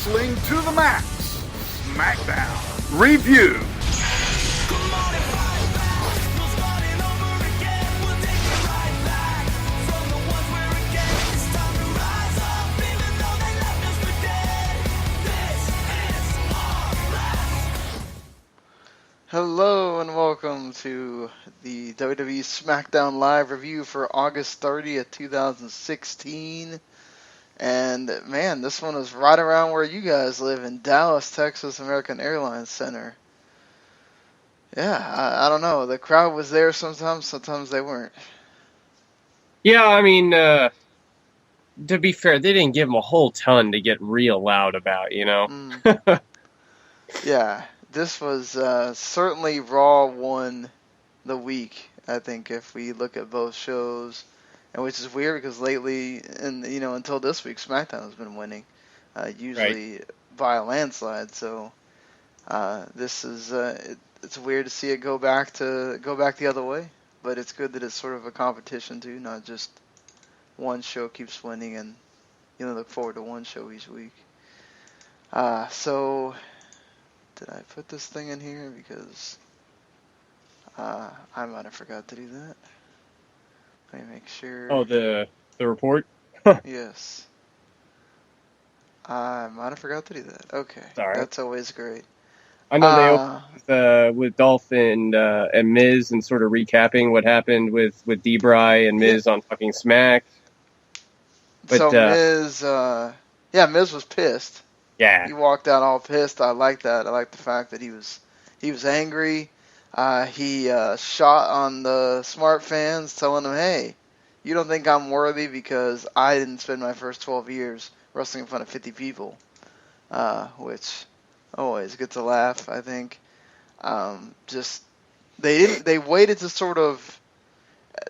Wrestling to the Max Smackdown Review. Hello and welcome to the WWE Smackdown Live review for August 30th, 2016. And man, this one is right around where you guys live in Dallas, Texas, American Airlines Center. Yeah, I don't know. The crowd was there sometimes they weren't. Yeah, I mean, to be fair, they didn't give them a whole ton to get real loud about, you know? Yeah, this was certainly Raw won the week, I think, if we look at both shows. And which is weird because lately, and until this week, SmackDown has been winning, usually by a landslide. So this is it's weird to see it go back the other way. But it's good that it's sort of a competition too, not just one show keeps winning and look forward to one show each week. So did I put this thing in here because I might have forgot to do that. Let me make sure. Oh, the report? Yes. I might have forgot to do that. Okay. Sorry. That's always great. I know they opened with Dolph and Miz and sort of recapping what happened with D-Bry and Miz on fucking Smack. But, so Miz was pissed. Yeah. He walked out all pissed. I like that. I like the fact that he was angry. He shot on the smart fans, telling them, hey, you don't think I'm worthy because I didn't spend my first 12 years wrestling in front of 50 people, which always gets a laugh, I think. They waited to sort of,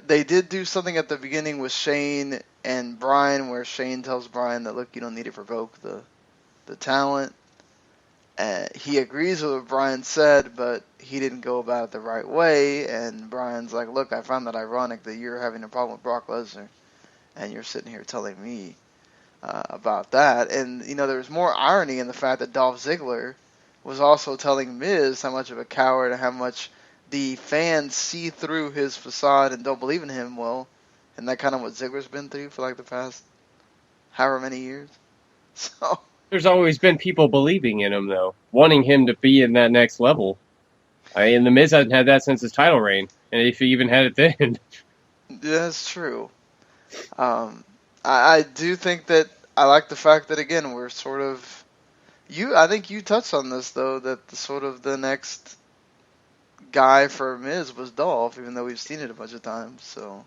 they did do something at the beginning with Shane and Bryan where Shane tells Bryan that, look, you don't need to provoke the talent. He agrees with what Bryan said, but he didn't go about it the right way. And Bryan's like, look, I found that ironic that you're having a problem with Brock Lesnar, and you're sitting here telling me about that. And, there was more irony in the fact that Dolph Ziggler was also telling Miz how much of a coward and how much the fans see through his facade and don't believe in him. Well, and that kind of what Ziggler's been through for like the past however many years. So there's always been people believing in him, though, wanting him to be in that next level. And the Miz hasn't had that since his title reign, and if he even had it then. Yeah, that's true. I do think that I like the fact that, again, we're sort of... I think you touched on this, though, that the next guy for Miz was Dolph, even though we've seen it a bunch of times. So,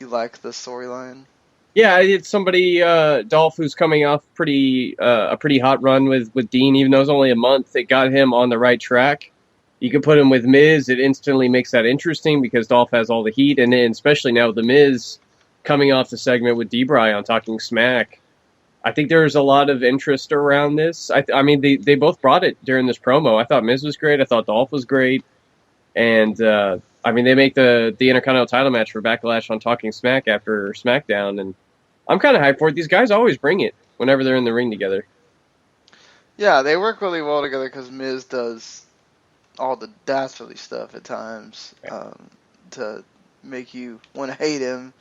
you like the storyline? Yeah, it's somebody, Dolph, who's coming off a pretty hot run with Dean, even though it's only a month. It got him on the right track. You could put him with Miz. It instantly makes that interesting because Dolph has all the heat. And then especially now with the Miz coming off the segment with D-Bry on Talking Smack, I think there's a lot of interest around this. I mean, they both brought it during this promo. I thought Miz was great. I thought Dolph was great. And, I mean, they make the Intercontinental title match for Backlash on Talking Smack after SmackDown, and I'm kind of hyped for it. These guys always bring it whenever they're in the ring together. Yeah, they work really well together because Miz does all the dastardly stuff at times to make you want to hate him.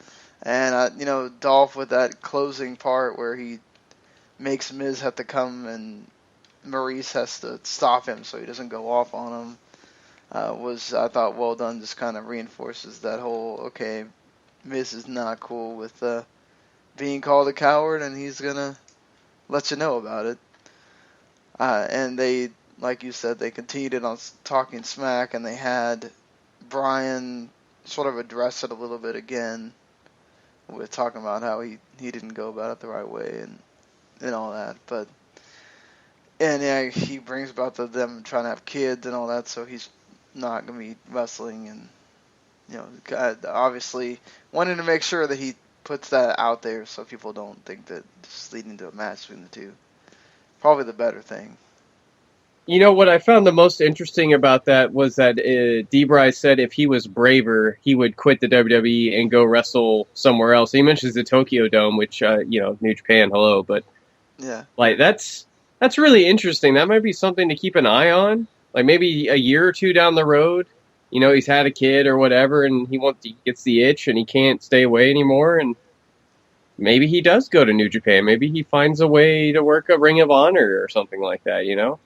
And, Dolph with that closing part where he makes Miz have to come and Maurice has to stop him so he doesn't go off on him. Was, I thought, well done. Just kind of reinforces that whole, okay, Miz is not cool with being called a coward, and he's going to let you know about it. And they, like you said, they continued it on Talking Smack, and they had Bryan sort of address it a little bit again with talking about how he didn't go about it the right way and all that. And yeah, he brings about them trying to have kids and all that, so he's not going to be wrestling, and obviously wanting to make sure that he puts that out there so people don't think that this is leading to a match between the two. Probably the better thing. What I found the most interesting about that was that D-Bry said if he was braver, he would quit the WWE and go wrestle somewhere else. He mentions the Tokyo Dome, which, New Japan, hello, but Yeah. Like that's really interesting. That might be something to keep an eye on. Like maybe a year or two down the road, he's had a kid or whatever, and he gets the itch and he can't stay away anymore, and maybe he does go to New Japan. Maybe he finds a way to work a Ring of Honor or something like that.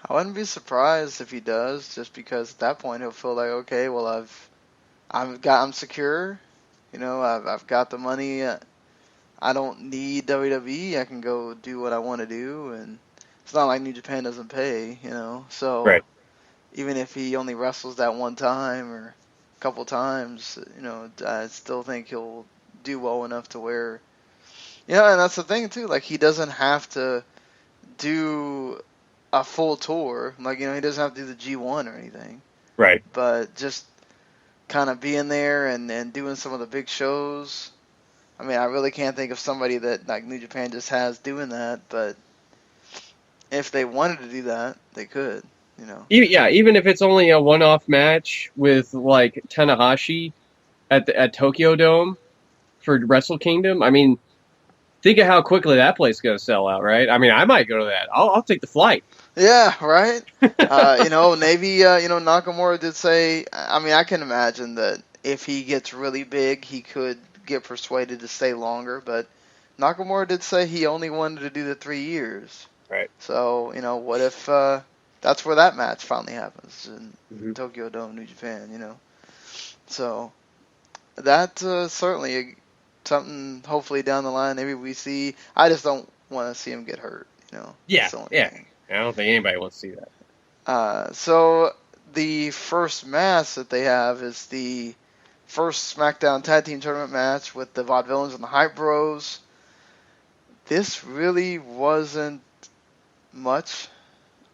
I wouldn't be surprised if he does, just because at that point he'll feel like, okay, well I'm secure. I've got the money. I don't need WWE. I can go do what I want to do, and it's not like New Japan doesn't pay. So Right. even if he only wrestles that one time or a couple times, I still think he'll do well enough to where, and that's the thing too. Like, he doesn't have to do a full tour. Like, he doesn't have to do the G1 or anything. Right. But just kind of being there and doing some of the big shows. I mean, I really can't think of somebody that like New Japan just has doing that, but if they wanted to do that, they could, Yeah, even if it's only a one-off match with like Tanahashi at Tokyo Dome for Wrestle Kingdom. I mean, think of how quickly that place is going to sell out, right? I mean, I might go to that. I'll take the flight. Yeah, right. Maybe Nakamura did say. I mean, I can imagine that if he gets really big, he could get persuaded to stay longer. But Nakamura did say he only wanted to do the 3 years. Right. So what if that's where that match finally happens in Tokyo Dome, New Japan? So that certainly something. Hopefully down the line, maybe we see. I just don't want to see him get hurt. Yeah. Yeah. Thing. I don't think anybody wants to see that. So the first match that they have is the first SmackDown Tag Team Tournament match with the Vaudevillains and the Hype Bros. This really wasn't much.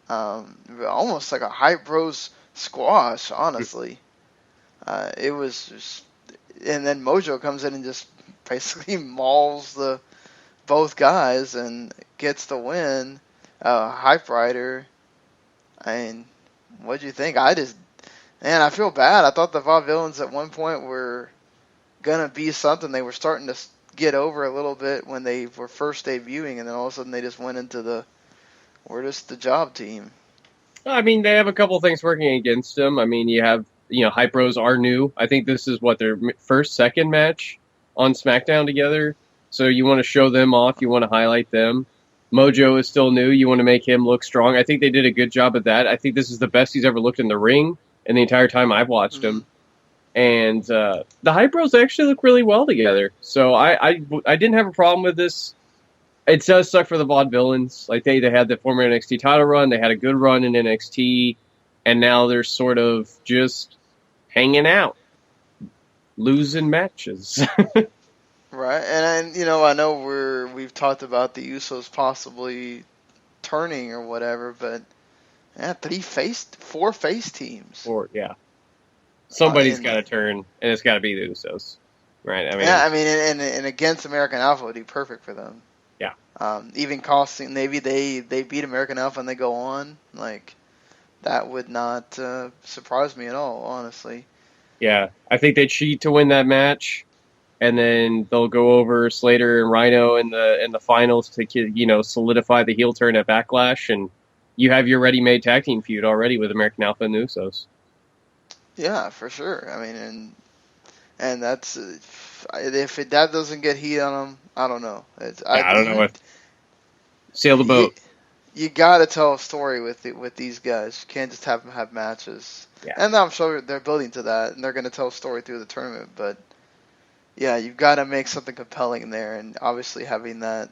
Almost like a Hype Bros squash, honestly. It was just, and then Mojo comes in and just basically mauls both guys and gets the win. Hype Rider. I mean, what'd you think? I feel bad. I thought the Vaudevillains at one point were gonna be something. They were starting to get over a little bit when they were first debuting, and then all of a sudden they just went into we're just the job team. I mean, they have a couple things working against them. I mean, you have, Hype Bros are new. I think this is their second match on SmackDown together. So you want to show them off. You want to highlight them. Mojo is still new. You want to make him look strong. I think they did a good job of that. I think this is the best he's ever looked in the ring in the entire time I've watched him. And the Hype Bros actually look really well together. So I didn't have a problem with this. It does suck for the Vaudevillains. Like, they had the former NXT title run. They had a good run in NXT. And now they're sort of just hanging out, losing matches. Right, and I know we've talked about the Usos possibly turning or whatever, but four face teams. Yeah. Somebody's got to turn, and it's got to be the Usos, right? And against American Alpha would be perfect for them. Yeah. Even costing, maybe they beat American Alpha and they go on, like, that would not surprise me at all, honestly. Yeah, I think they cheat to win that match. And then they'll go over Slater and Rhino in the finals to solidify the heel turn at Backlash, and you have your ready-made tag team feud already with American Alpha and the Usos. Yeah, for sure. I mean, and that's if that doesn't get heat on them, I don't know. I don't know. Sail the boat. You got to tell a story with these guys. You can't just have them have matches. Yeah. And I'm sure they're building to that, and they're going to tell a story through the tournament, but. Yeah, you've got to make something compelling there, and obviously having that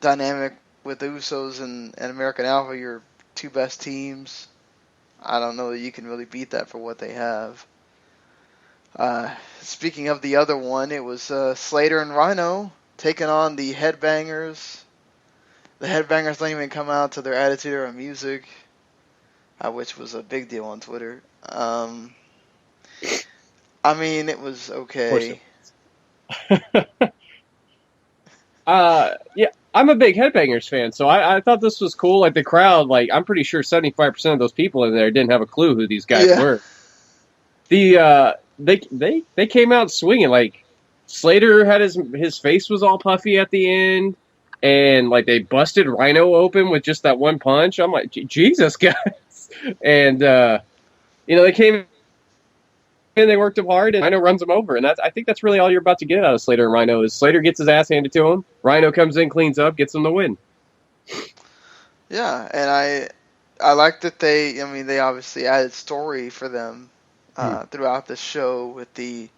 dynamic with the Usos and American Alpha, your two best teams, I don't know that you can really beat that for what they have. Speaking of the other one, it was Slater and Rhino taking on the Headbangers. The Headbangers don't even come out to their Attitude Era music, which was a big deal on Twitter. I mean, it was okay. Yeah, I'm a big Headbangers fan, so I thought this was cool. Like, the crowd, like, I'm pretty sure 75% of those people in there didn't have a clue who these guys were. They came out swinging. Like, Slater had his face was all puffy at the end. and like they busted Rhino open with just that one punch. I'm like, Jesus, guys. And they came in, they worked him hard, and Rhino runs him over. And I think that's really all you're about to get out of Slater and Rhino is Slater gets his ass handed to him. Rhino comes in, cleans up, gets him the win. Yeah, and I like that they obviously added story for them throughout the show with the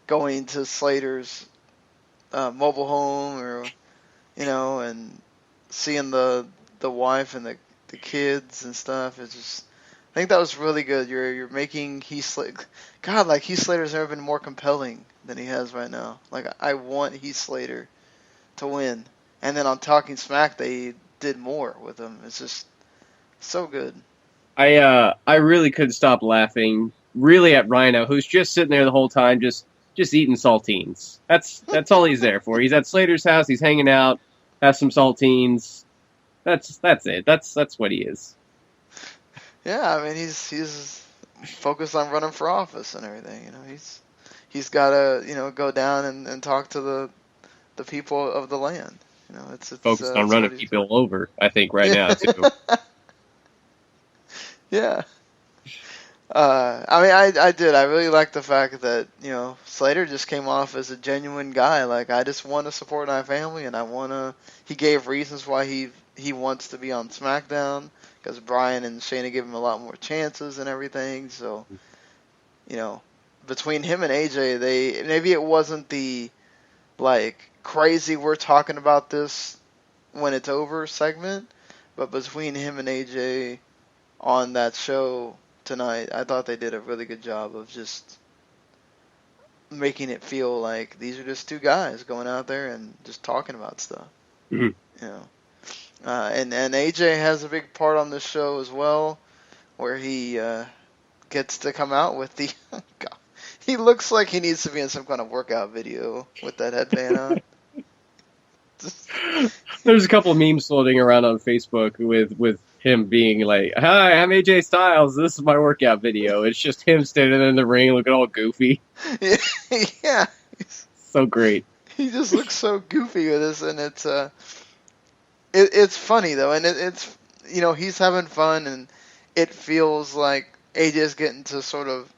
going to Slater's mobile home, or and seeing the wife and the kids and stuff. It's just, I think that was really good. You're making Heath Slater, God, like Heath Slater's never been more compelling than he has right now. Like, I want Heath Slater to win. And then on Talking Smack, they did more with him. It's just so good. I really couldn't stop laughing really at Rhino, who's just sitting there the whole time, just eating saltines. That's all he's there for. He's at Slater's house. He's hanging out, has some saltines. That's it. That's what he is. Yeah, I mean he's focused on running for office and everything. He's got to go down and talk to the people of the land. It's focused on running people over. I think right now too. Yeah. I did. I really liked the fact that, Slater just came off as a genuine guy. Like, I just want to support my family, and he gave reasons why he wants to be on SmackDown, because Bryan and Shayna give him a lot more chances and everything. So, between him and AJ, maybe it wasn't the, like, crazy we're talking about this when it's over segment, but between him and AJ on that show tonight, I thought they did a really good job of just making it feel like these are just two guys going out there and just talking about stuff. Mm-hmm. And AJ has a big part on this show as well, where he gets to come out with the God, he looks like he needs to be in some kind of workout video with that headband on. There's a couple of memes floating around on Facebook with him being like, "Hi, I'm AJ Styles. This is my workout video." It's just him standing in the ring looking all goofy. Yeah. So great. He just looks so goofy with this, and it's funny though, and it's he's having fun, and it feels like AJ's getting to sort of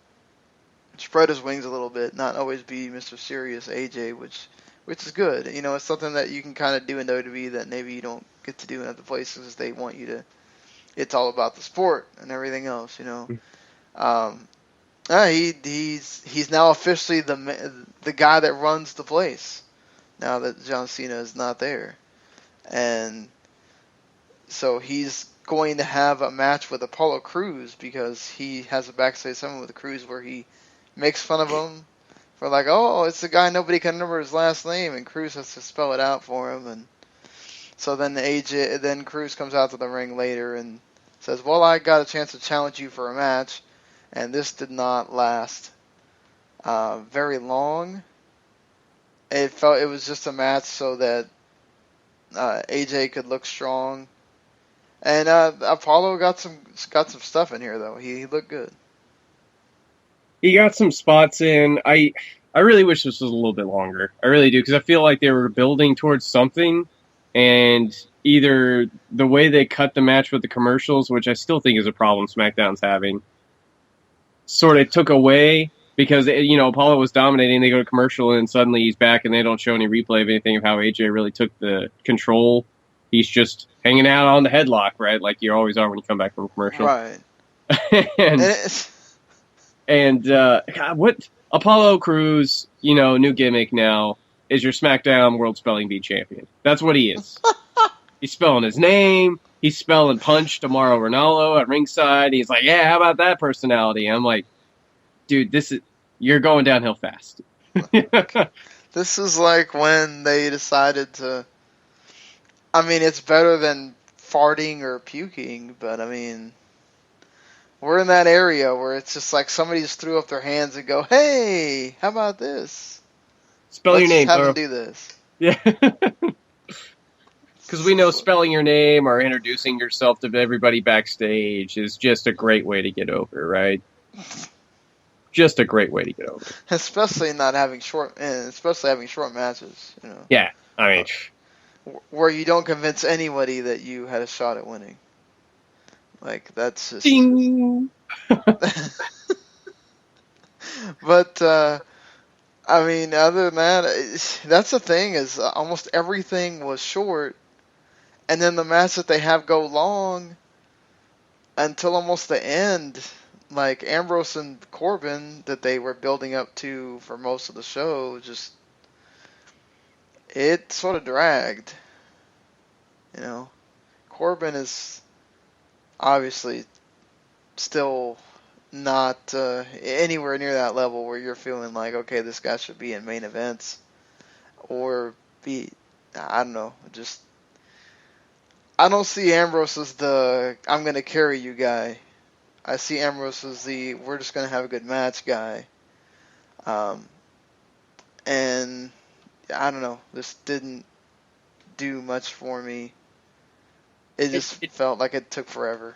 spread his wings a little bit, not always be Mr. Serious AJ, which is good. It's something that you can kind of do in WWE that maybe you don't get to do in other places. They want you to. It's all about the sport and everything else, He's now officially the guy that runs the place, now that John Cena is not there. And so he's going to have a match with Apollo Crews, because he has a backstage segment with Crews where he makes fun of him for like, oh, it's the guy nobody can remember his last name, and Crews has to spell it out for him. And so then Crews comes out to the ring later and says, well, I got a chance to challenge you for a match, and this did not last very long. It was just a match so that AJ could look strong, and Apollo got some stuff in here though. He looked good. He got some spots in. I really wish this was a little bit longer. I really do, because I feel like they were building towards something, and either the way they cut the match with the commercials, which I still think is a problem SmackDown's having, sort of took away, because Apollo was dominating, they go to commercial, and suddenly he's back, and they don't show any replay of anything of how AJ really took the control. He's just hanging out on the headlock, right? Like you always are when you come back from a commercial. Right. And God, what Apollo Crews, new gimmick now, is your SmackDown World Spelling Bee champion. That's what he is. He's spelling his name. He's spelling punch tomorrow Ronaldo at ringside. He's like, yeah, how about that personality? I'm like, dude, you're going downhill fast. This is like when they decided to. I mean, it's better than farting or puking, but I mean, we're in that area where it's just like somebody just threw up their hands and go, hey, how about this? Spell your name, Let's have bro. them do this. Yeah. Because we know spelling your name or introducing yourself to everybody backstage is just a great way to get over, right? Just a great way to get over. Especially having short matches, Yeah, I mean, where you don't convince anybody that you had a shot at winning. Like, that's just... Ding! But, I mean, other than that, that's the thing, is almost everything was short, and then the match that they have go long until almost the end. Like, Ambrose and Corbin, that they were building up to for most of the show, just... it sort of dragged. You know? Corbin is obviously still not anywhere near that level where you're feeling like, okay, this guy should be in main events, or be, I don't know, just, I don't see Ambrose as the I'm going to carry you guy. I see Ambrose as the we're just going to have a good match guy. And I don't know, this didn't do much for me. It just felt like it took forever.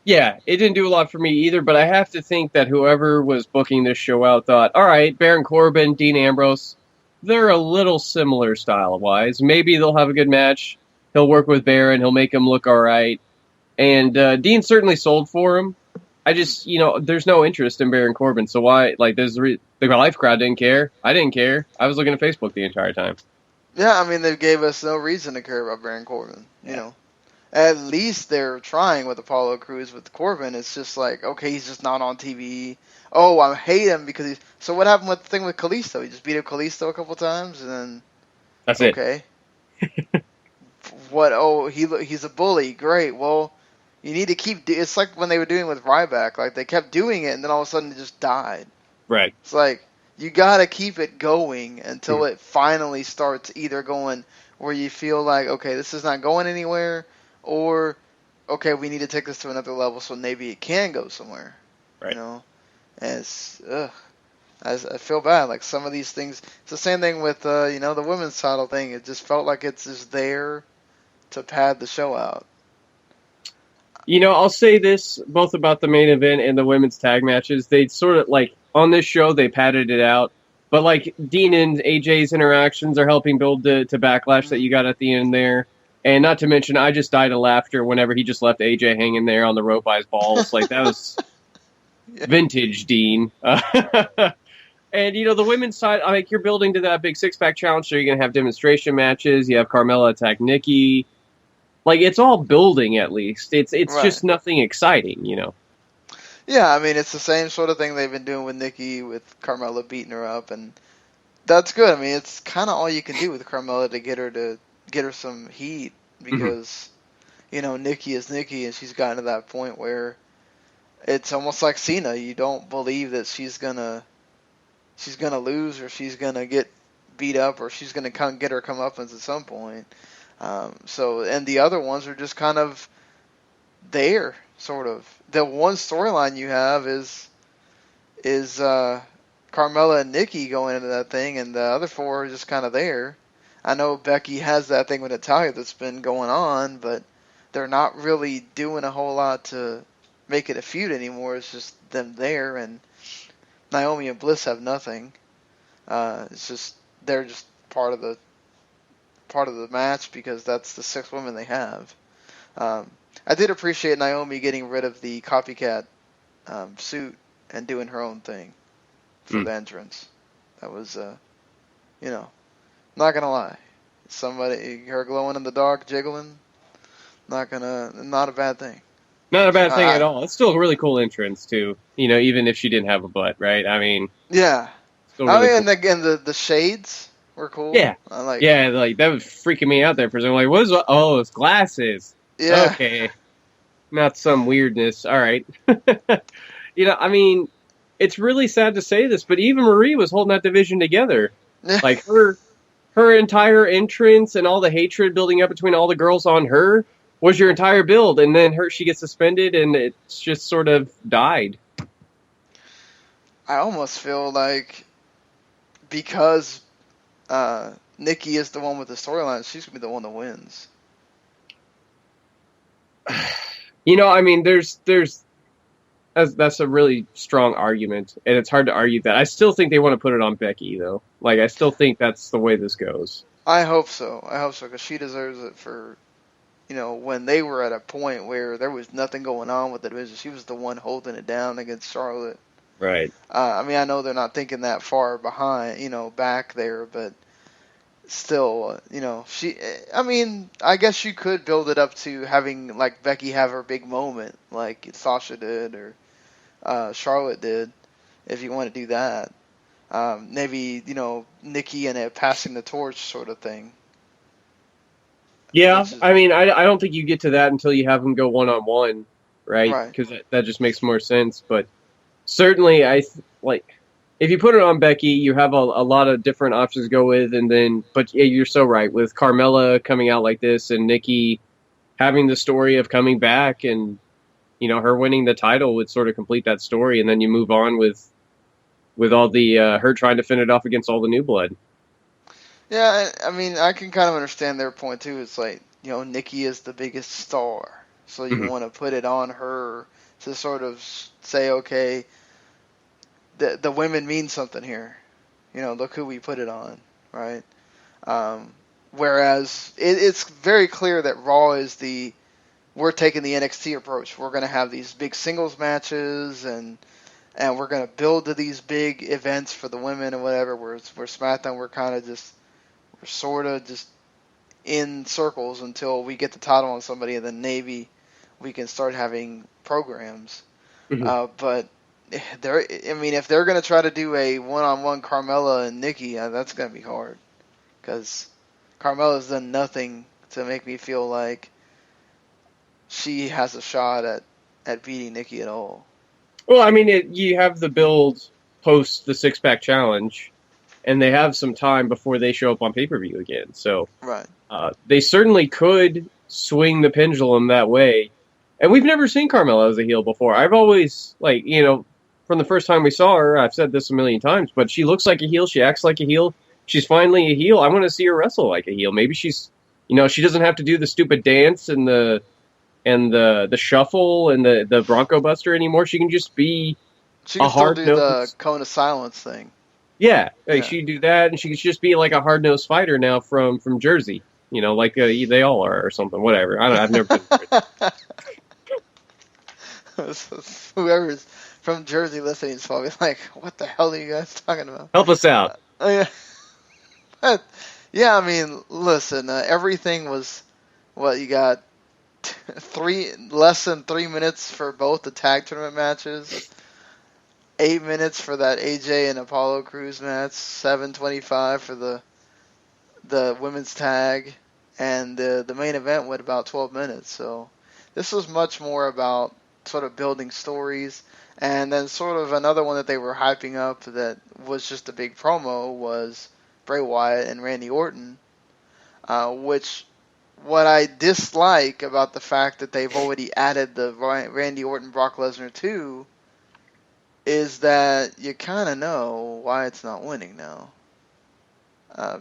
Yeah, it didn't do a lot for me either, but I have to think that whoever was booking this show out thought, all right, Baron Corbin, Dean Ambrose, they're a little similar style-wise. Maybe they'll have a good match. He'll work with Baron. He'll make him look all right. And Dean certainly sold for him. I just, there's no interest in Baron Corbin, so why? Like, the life crowd didn't care. I didn't care. I was looking at Facebook the entire time. Yeah, I mean, they gave us no reason to care about Baron Corbin, you know. At least they're trying with Apollo Crews. With Corbin, it's just like, okay, he's just not on TV. Oh, I hate him because he's... So what happened with the thing with Kalisto? He just beat up Kalisto a couple times, and then... That's okay. What? Oh, he's a bully. Great. Well, you need to keep... It's like when they were doing with Ryback. Like, they kept doing it, and then all of a sudden it just died. Right. It's like, you gotta keep it going until it finally starts either going where you feel like, okay, this is not going anywhere, or, okay, we need to take this to another level so maybe it can go somewhere. Right. You know? And it's, I feel bad. Like, some of these things, it's the same thing with, the women's title thing. It just felt like it's just there to pad the show out. I'll say this, both about the main event and the women's tag matches. They sort of, like, on this show, they padded it out. But, like, Dean and AJ's interactions are helping build to Backlash that you got at the end there. And not to mention, I just died of laughter whenever he just left AJ hanging there on the rope by his balls. Like, that was vintage Dean. And, the women's side, like, you're building to that big six-pack challenge, so you're going to have demonstration matches. You have Carmella attack Nikki. Like, it's all building, at least. It's right. just nothing exciting, Yeah, I mean, it's the same sort of thing they've been doing with Nikki, with Carmella beating her up, and that's good. I mean, it's kind of all you can do with Carmella to get her some heat, because, Nikki is Nikki, and she's gotten to that point where it's almost like Cena. You don't believe that she's gonna lose, or she's gonna get beat up, or she's gonna get her comeuppance at some point. And the other ones are just kind of there, sort of. The one storyline you have is Carmella and Nikki going into that thing, and the other four are just kind of there. I know Becky has that thing with Natalya that's been going on, but they're not really doing a whole lot to make it a feud anymore. It's just them there, and Naomi and Bliss have nothing. It's just they're just part of the match because that's the 6 women they have. I did appreciate Naomi getting rid of the copycat suit and doing her own thing for the entrance. That was, not gonna lie. Her glowing in the dark, jiggling, not a bad thing. Not a bad thing at all. It's still a really cool entrance, too. Even if she didn't have a butt, right? I mean... Yeah. Really cool. And again, the shades were cool. Yeah. That was freaking me out there for a second. Like, it's glasses. Yeah. Okay. Not some weirdness. All right. I mean, it's really sad to say this, but even Marie was holding that division together. Like, her entire entrance and all the hatred building up between all the girls on her was your entire build, and then she gets suspended, and it's just sort of died. I almost feel like because Nikki is the one with the storyline, she's going to be the one that wins. I mean, that's a really strong argument, and it's hard to argue that. I still think they want to put it on Becky, though. Like, I still think that's the way this goes. I hope so. I hope so because she deserves it for, when they were at a point where there was nothing going on with the division. She was the one holding it down against Charlotte. Right. I mean, I know they're not thinking that far behind, back there, but still, I mean, I guess you could build it up to having, like, Becky have her big moment, like Sasha did or Charlotte did, if you want to do that. Maybe, Nikki and it passing the torch sort of thing. Yeah, Which is, I mean, I don't think you get to that until you have them go one-on-one, right? right. Because that just makes more sense. But certainly, like, if you put it on Becky, you have a lot of different options to go with, and then, but yeah, you're so right with Carmella coming out like this, and Nikki having the story of coming back, and her winning the title would sort of complete that story, and then you move on with all the her trying to fend it off against all the new blood. Yeah, I mean, I can kind of understand their point too. It's like, Nikki is the biggest star, so you Mhm. want to put it on her to sort of say, okay, the women mean something here. Look who we put it on, right? Whereas it's very clear that Raw is we're taking the NXT approach. We're going to have these big singles matches and we're going to build to these big events for the women and whatever. Whereas SmackDown, we're sort of just in circles until we get the title on somebody, and then maybe we can start having programs. Mhm. But if they're going to try to do a one-on-one Carmella and Nikki, that's going to be hard because Carmella's done nothing to make me feel like she has a shot at beating Nikki at all. Well, I mean, you have the build post the six-pack challenge, and they have some time before they show up on pay-per-view again. So Right. they certainly could swing the pendulum that way. And we've never seen Carmella as a heel before. I've always, like, from the first time we saw her, I've said this a million times, but she looks like a heel. She acts like a heel. She's finally a heel. I want to see her wrestle like a heel. Maybe she's, she doesn't have to do the stupid dance and the shuffle and the Bronco Buster anymore. She can just be She a can still hard do the nosed. cone of silence thing. Yeah, like Yeah. she do that, and she could just be like a hard nosed fighter now from Jersey. Like they all are or something. Whatever. I don't. I've never been. Whoever's from Jersey listening is probably like, "What the hell are you guys talking about?" Help us out. Yeah. But, yeah, I mean, listen, everything was what you got less than 3 minutes for both the tag tournament matches, 8 minutes for that AJ and Apollo Crews match, 7:25 for the women's tag, and the main event went about 12 minutes. So this was much more about sort of building stories. And then sort of another one that they were hyping up that was just a big promo was Bray Wyatt and Randy Orton, which what I dislike about the fact that they've already added the Randy Orton Brock Lesnar 2 is that you kind of know why it's not winning now.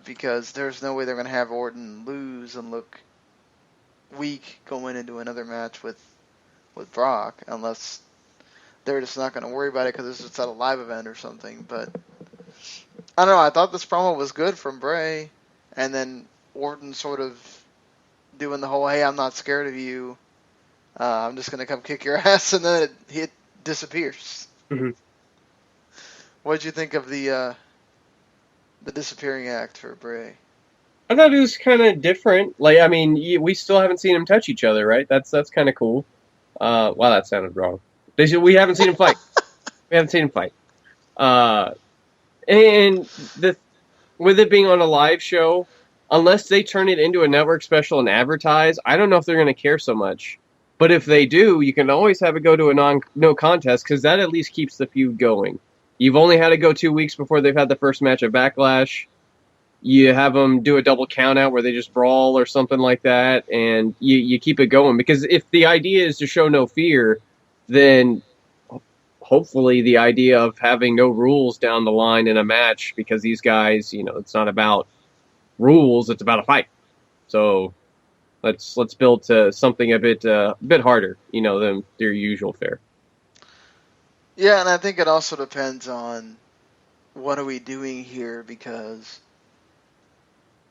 Because there's no way they're going to have Orton lose and look weak going into another match with Brock unless they're just not going to worry about it because it's at a live event or something. But I don't know. I thought this promo was good from Bray, and then Orton sort of doing the whole, "Hey, I'm not scared of you. I'm just going to come kick your ass," and then it disappears. Mm-hmm. What did you think of the disappearing act for Bray? I thought it was kind of different. Like, I mean, we still haven't seen them touch each other, right? That's kind of cool. Wow, that sounded wrong. We haven't seen him fight. We haven't seen him fight. And with it being on a live show, unless they turn it into a network special and advertise, I don't know if they're going to care so much. But if they do, you can always have it go to a no contest because that at least keeps the feud going. You've only had to go 2 weeks before they've had the first match at Backlash. You have them do a double count out where they just brawl or something like that, and you keep it going. Because if the idea is to show no fear, then hopefully the idea of having no rules down the line in a match, because these guys, it's not about rules, it's about a fight. So let's build to something a bit harder, than their usual fare. Yeah, and I think it also depends on what are we doing here, because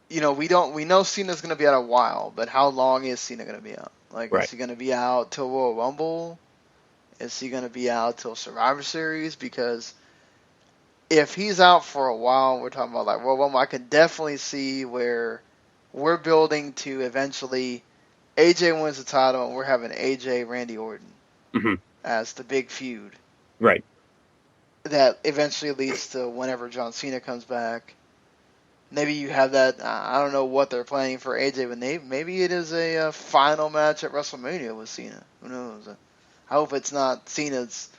we know Cena's going to be out a while, but how long is Cena going to be out? Like, Right. is he going to be out till Royal Rumble? Is he going to be out till Survivor Series? Because if he's out for a while, we're talking about like Royal Rumble, I could definitely see where we're building to eventually AJ wins the title and we're having AJ Randy Orton Hmm. as the big feud. Right. That eventually leads to whenever John Cena comes back. Maybe you have that. I don't know what they're planning for AJ, but maybe it is a final match at WrestleMania with Cena. Who knows? I hope it's not Cena's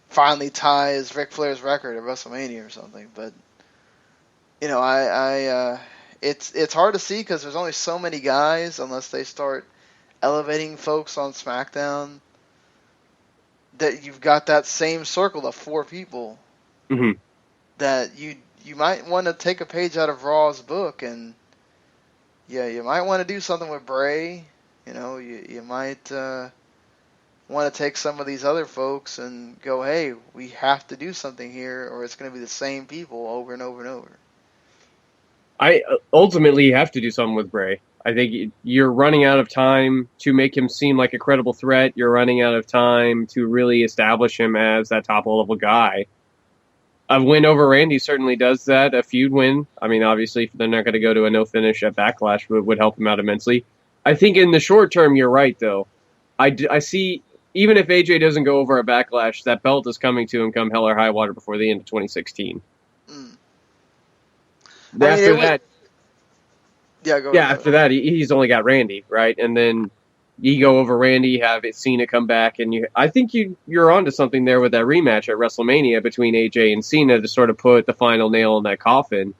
finally ties Ric Flair's record at WrestleMania or something. But it's hard to see because there's only so many guys unless they start elevating folks on SmackDown. That you've got that same circle of 4 people Hmm. that you might want to take a page out of Raw's book and you might want to do something with Bray. You might want to take some of these other folks and go, hey, we have to do something here, or it's going to be the same people over and over and over. I ultimately have to do something with Bray. I think you're running out of time to make him seem like a credible threat. You're running out of time to really establish him as that top level guy. A win over Randy certainly does that. A feud win. I mean, obviously, if they're not going to go to a no finish at Backlash, would help him out immensely. I think in the short term, you're right, though. I see, even if AJ doesn't go over at Backlash, that belt is coming to him come hell or high water before the end of 2016. Mm. After that, yeah, go yeah, ahead. after that, he's only got Randy, right? And then you go over Randy, have Cena come back, and I think you're onto something there with that rematch at WrestleMania between AJ and Cena to sort of put the final nail in that coffin.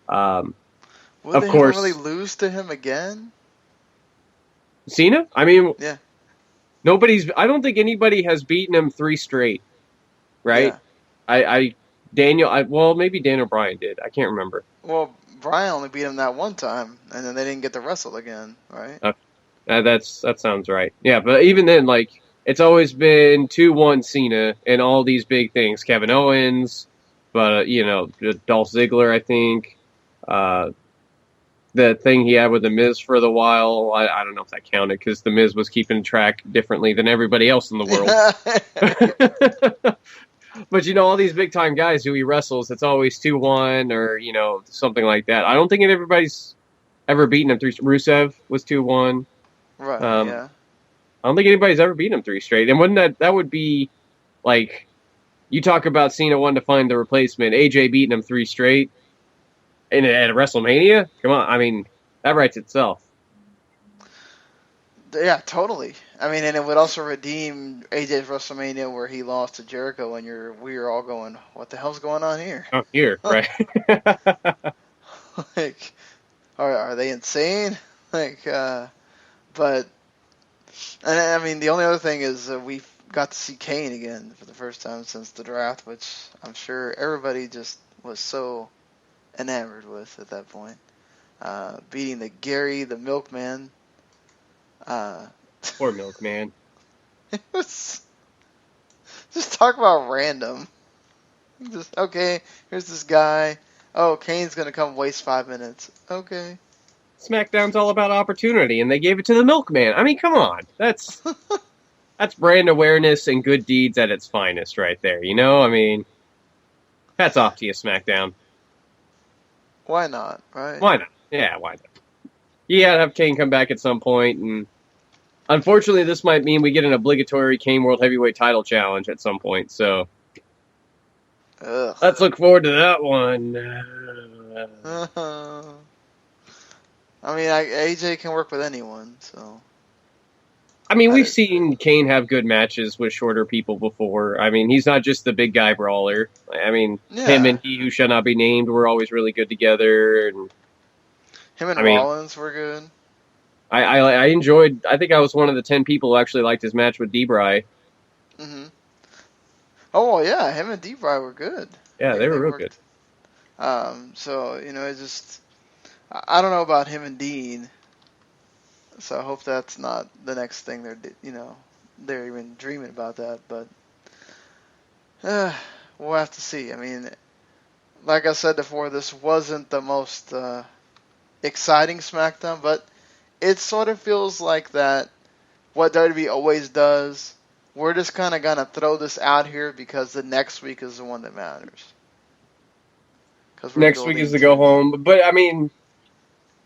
Will of they course, really lose to him again? Cena? I mean, Yeah. I don't think anybody has beaten him 3 straight, right? Yeah. Well, maybe Daniel Bryan did. I can't remember. Well, Bryan only beat him that one time, and then they didn't get to wrestle again, right? That sounds right. Yeah, but even then, like, it's always been 2-1 Cena in all these big things. Kevin Owens, but Dolph Ziggler, I think. The thing he had with The Miz for the while, I don't know if that counted because The Miz was keeping track differently than everybody else in the world. But all these big time guys who he wrestles, it's always 2-1 or something like that. I don't think everybody's ever beaten him 3. Rusev was 2-1. Right. Yeah. I don't think anybody's ever beaten him 3 straight. And wouldn't that would be like, you talk about Cena wanting to find the replacement, AJ beating him 3 straight at WrestleMania? Come on, I mean, that writes itself. Yeah, totally. I mean, and it would also redeem AJ's WrestleMania where he lost to Jericho, and we were all going, "What the hell's going on here?" Oh, here, right? Like, are they insane? Like, but, and I mean, the only other thing is we got to see Kane again for the first time since the draft, which I'm sure everybody just was so enamored with at that point. Beating the Gary the Milkman. Poor Milkman. It was just talk about random. Just okay. Here's this guy. Oh, Kane's gonna come waste 5 minutes. Okay. SmackDown's all about opportunity, and they gave it to the Milkman. I mean, come on, that's brand awareness and good deeds at its finest, right there. I mean, hats off to you, SmackDown. Why not? Right? Why not? Yeah, why not? You gotta have Kane come back at some point, and unfortunately, this might mean we get an obligatory Kane World Heavyweight Title challenge at some point. So let's look forward to that one. I mean, AJ can work with anyone, so. I mean, we've seen Kane have good matches with shorter people before. I mean, he's not just the big guy brawler. I mean, him and He Who Shall Not Be Named were always really good together. And him and Rollins were good. I enjoyed. I think I was one of the 10 people who actually liked his match with D-Bry. Mm-hmm. Oh well, yeah, him and D-Bry were good. Yeah, they were real good. So it just, I don't know about him and Dean. So I hope that's not the next thing they're even dreaming about that. But we'll have to see. I mean, like I said before, this wasn't the most exciting SmackDown, but it sort of feels like that what WWE always does. We're just kind of gonna throw this out here because the next week is the one that matters. Because we're Next week is building to go to. home. But, I mean,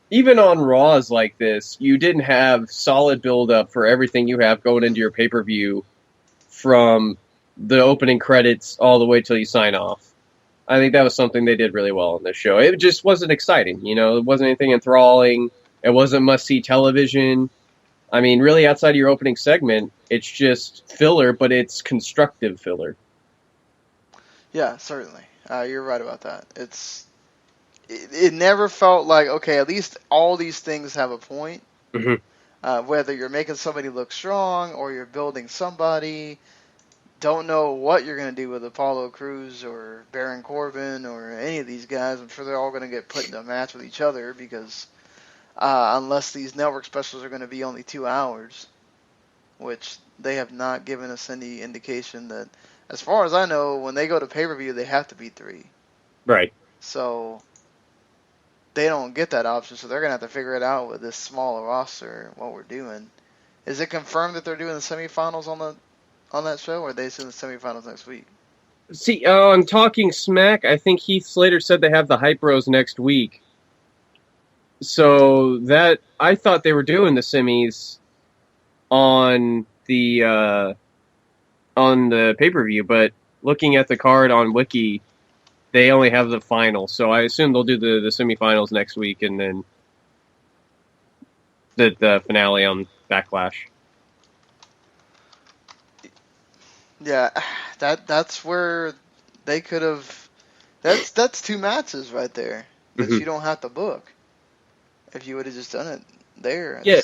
even on Raws like this, you didn't have solid build-up for everything you have going into your pay-per-view from the opening credits all the way till you sign off. I think that was something they did really well on this show. It just wasn't exciting, It wasn't anything enthralling. It wasn't must-see television. I mean, really, outside of your opening segment, it's just filler, but it's constructive filler. Yeah, certainly. You're right about that. It never felt like, okay, at least all these things have a point. Mm-hmm. Whether you're making somebody look strong or you're building somebody, don't know what you're going to do with Apollo Crews or Baron Corbin or any of these guys. I'm sure they're all going to get put in a match with each other because unless these network specials are going to be only 2 hours, which they have not given us any indication that, as far as I know, when they go to pay-per-view, they have to be 3. Right. So they don't get that option, so they're going to have to figure it out with this smaller roster, what we're doing. Is it confirmed that they're doing the semifinals on that show, or are they doing the semifinals next week? See, on Talking Smack, I think Heath Slater said they have the Hype Bros next week. So that, I thought they were doing the semis on the pay-per-view, but looking at the card on Wiki, they only have the final. So I assume they'll do the semifinals next week and then the finale on Backlash. Yeah, that's where they could have. That's 2 matches right there that Mhm. you don't have to book if you would have just done it there. Yeah.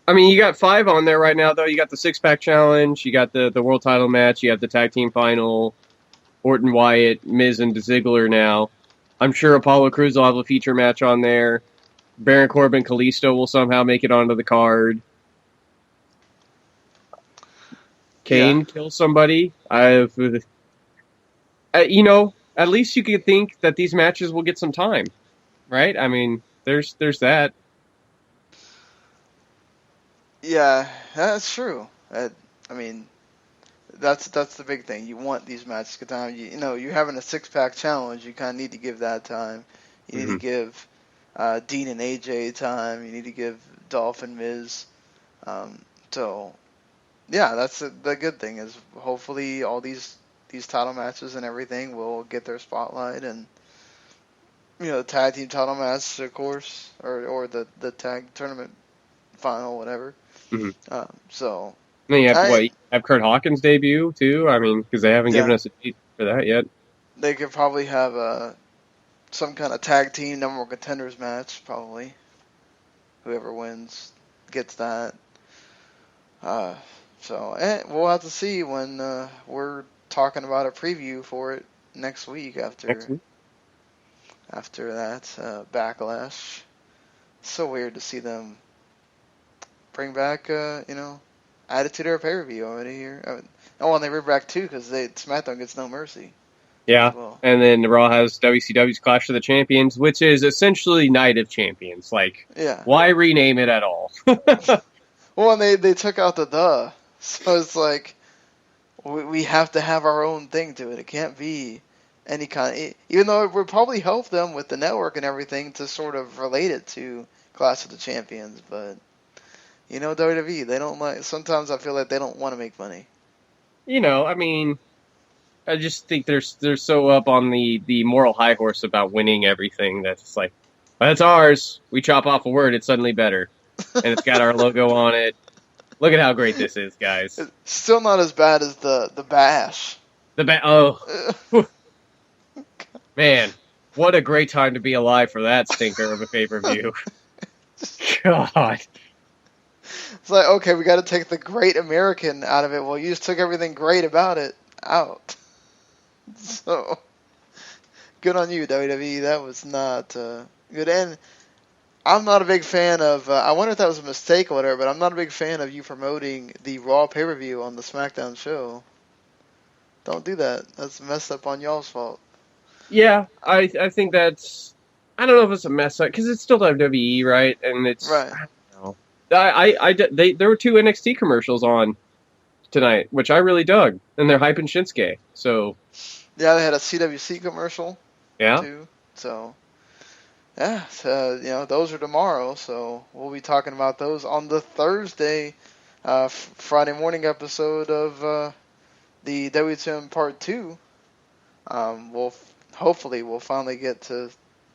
I mean, you got 5 on there right now, though. You got the 6-pack challenge, you got the world title match, you have the tag team final, Orton Wyatt, Miz, and Ziggler now. I'm sure Apollo Crews will have a feature match on there. Baron Corbin, Kalisto will somehow make it onto the card. Kane kills somebody. At least you could think that these matches will get some time, right? I mean, there's that. Yeah, that's true. I mean, that's the big thing. You want these matches to get time. You're having a 6-pack challenge. You kind of need to give that time. You need to give Dean and AJ time. You need to give Dolph and Miz. So, yeah, that's the good thing is hopefully all these title matches and everything will get their spotlight, and the tag team title match, of course, or the tag tournament final, whatever. Mm-hmm. So. Then you have Kurt Hawkins debut too. I mean, because they haven't given us a date for that yet. They could probably have some kind of tag team number 1 contenders match. Probably, whoever wins gets that. So we'll have to see when we're talking about a preview for it next week after that Backlash. It's so weird to see them bring back Attitude Era pay-per-view already here. And they bring back 2 because SmackDown gets No Mercy. Yeah, Well. And then Raw has WCW's Clash of the Champions, which is essentially Night of Champions. Why rename it at all? Well, and they took out the so it's like we have to have our own thing to it. It can't be any kind. Even though it would probably help them with the network and everything to sort of relate it to Clash of the Champions, but WWE, they don't like. Sometimes I feel like they don't want to make money. I mean, I just think they're so up on the moral high horse about winning everything that's just like, that's ours. We chop off a word, it's suddenly better, and it's got our logo on it. Look at how great this is, guys. It's still not as bad as the Bash. Man, what a great time to be alive for that stinker of a pay-per-view. God. It's like, okay, we got to take the Great American out of it. Well, you just took everything great about it out. So, good on you, WWE. That was not good. And I'm not a big fan of, I wonder if that was a mistake or whatever, but I'm not a big fan of you promoting the Raw pay-per-view on the SmackDown show. Don't do that. That's messed up on y'all's fault. Yeah, I think that's I don't know if it's a mess up because it's still WWE, right? And it's Right. I don't know. There were 2 NXT commercials on tonight, which I really dug, and they're hyping Shinsuke. So Yeah, they had a CWC commercial yeah, too. So yeah, so, those are tomorrow. So we'll be talking about those on the Thursday, Friday morning episode of the WTM Part 2. Hopefully we'll finally get to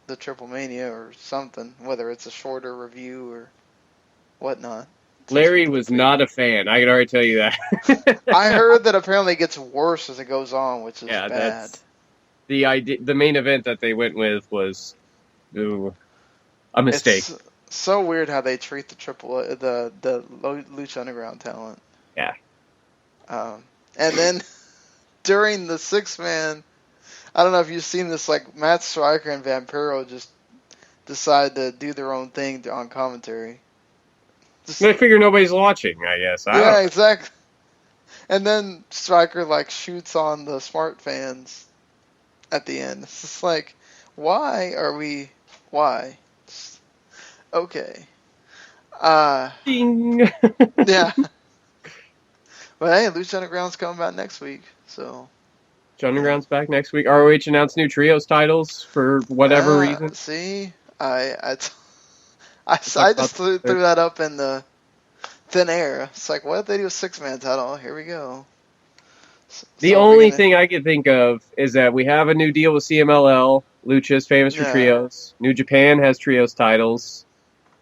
the Triple Mania or something, whether it's a shorter review or whatnot. Larry was not a fan. I can already tell you that. I heard that apparently it gets worse as it goes on, which is Yeah, bad. that's the idea. The main event that they went with was a mistake. It's so weird how they treat the Lucha Underground talent. Yeah. And then during the 6-man, I don't know if you've seen this, like Matt Striker and Vampiro just decide to do their own thing on commentary. I figure nobody's watching, I guess. Yeah, exactly. And then Striker like shoots on the smart fans at the end. It's just like, why? Okay. Ding. Yeah. But hey, Lucha Underground's coming back next week, so. John Underground's back next week. ROH announced new trios titles for whatever reason. See, I just threw that up in the thin air. It's like, what if they do a 6-man title? Here we go. The only thing I can think of is that we have a new deal with CMLL. Lucha's famous for trios. New Japan has trios titles.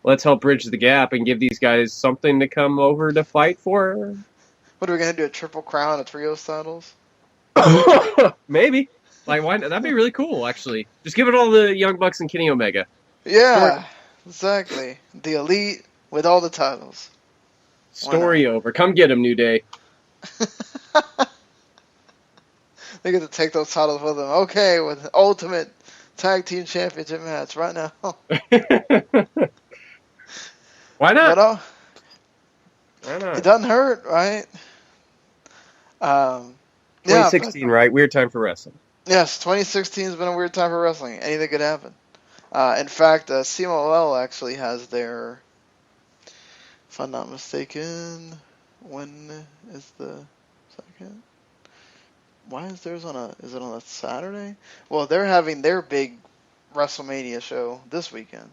Let's help bridge the gap and give these guys something to come over to fight for. What are we gonna do? A triple crown of trios titles? Maybe. Like, why? That'd be really cool, actually. Just give it all the Young Bucks and Kenny Omega. Yeah, exactly. The Elite with all the titles. Story over. Come get him, New Day. They get to take those titles with them. Okay, with the Ultimate Tag Team Championship match right now. Why not? But, Why not? it doesn't hurt, right? 2016, right? Weird time for wrestling. Yes, 2016 has been a weird time for wrestling. Anything could happen. In fact, CMLL actually has their, if I'm not mistaken, when is the second? Why is theirs is it on a Saturday? Well, they're having their big WrestleMania show this weekend.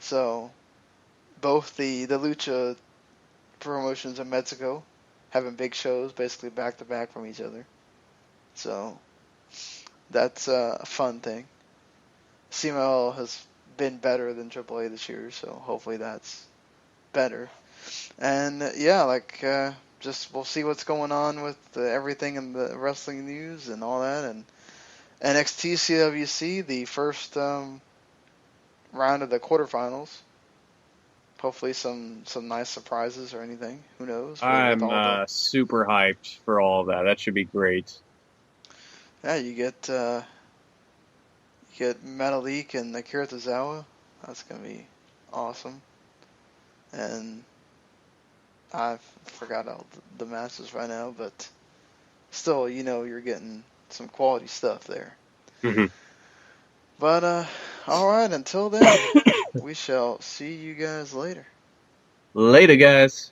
So, both the Lucha promotions in Mexico having big shows basically back to back from each other. So, that's a fun thing. CMLL has been better than AAA this year, so hopefully that's better. And just we'll see what's going on with everything in the wrestling news and all that. And NXT CWC, the first round of the quarterfinals. Hopefully some nice surprises or anything. Who knows? I'm super hyped for all of that. That should be great. Yeah, you get Metalik and Akira Tozawa. That's gonna be awesome. And I forgot all the matches right now, but still, you're getting some quality stuff there. Mm-hmm. But all right, until then, we shall see you guys later. Later, guys.